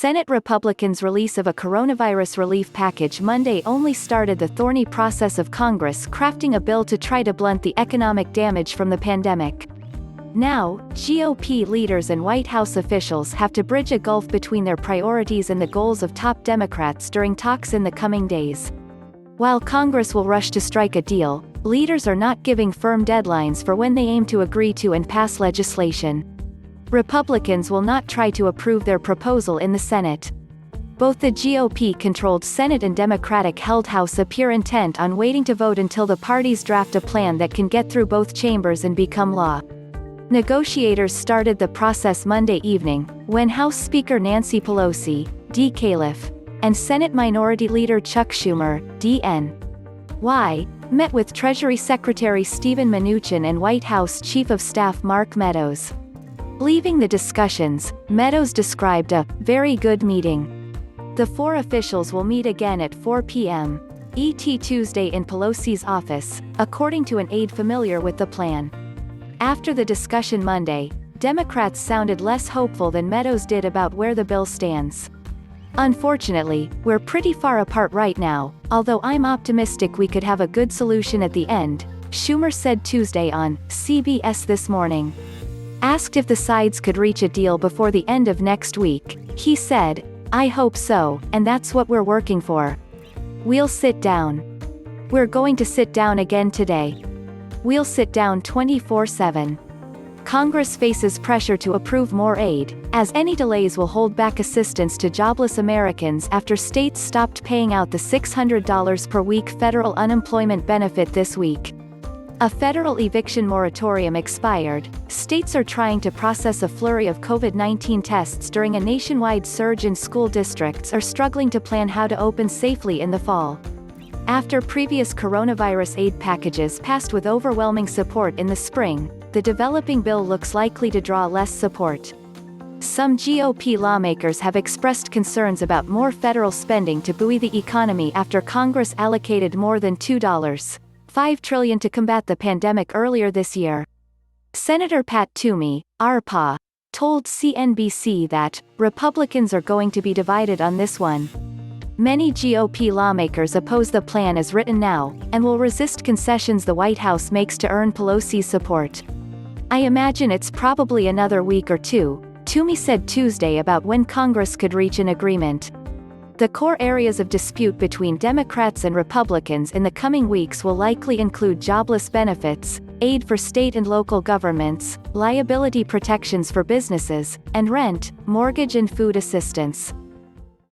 Senate Republicans' release of a coronavirus relief package Monday only started the thorny process of Congress crafting a bill to try to blunt the economic damage from the pandemic. Now, GOP leaders and White House officials have to bridge a gulf between their priorities and the goals of top Democrats during talks in the coming days. While Congress will rush to strike a deal, leaders are not giving firm deadlines for when they aim to agree to and pass legislation. Republicans will not try to approve their proposal in the Senate. Both the GOP-controlled Senate and Democratic-held House appear intent on waiting to vote until the parties draft a plan that can get through both chambers and become law. Negotiators started the process Monday evening, when House Speaker Nancy Pelosi, D-Calif, and Senate Minority Leader Chuck Schumer, D.N.Y., met with Treasury Secretary Steven Mnuchin and White House Chief of Staff Mark Meadows. Leaving the discussions, Meadows described a very good meeting. The four officials will meet again at 4 p.m. ET Tuesday in Pelosi's office, according to an aide familiar with the plan. After the discussion Monday, Democrats sounded less hopeful than Meadows did about where the bill stands. Unfortunately, we're pretty far apart right now, although I'm optimistic we could have a good solution at the end, Schumer said Tuesday on CBS This Morning. Asked if the sides could reach a deal before the end of next week, he said, "I hope so, and that's what we're working for. We'll sit down. We're going to sit down again today. We'll sit down 24/7. Congress faces pressure to approve more aid, as any delays will hold back assistance to jobless Americans after states stopped paying out the $600 per week federal unemployment benefit this week. A federal eviction moratorium expired. States are trying to process a flurry of COVID-19 tests during a nationwide surge in school districts are struggling to plan how to open safely in the fall. After previous coronavirus aid packages passed with overwhelming support in the spring, the developing bill looks likely to draw less support. Some GOP lawmakers have expressed concerns about more federal spending to buoy the economy after Congress allocated more than $2.5 trillion to combat the pandemic earlier this year. Senator Pat Toomey, RPA, told CNBC that Republicans are going to be divided on this one. Many GOP lawmakers oppose the plan as written now, and will resist concessions the White House makes to earn Pelosi's support. I imagine it's probably another week or two, Toomey said Tuesday about when Congress could reach an agreement. The core areas of dispute between Democrats and Republicans in the coming weeks will likely include jobless benefits, aid for state and local governments, liability protections for businesses, and rent, mortgage and food assistance.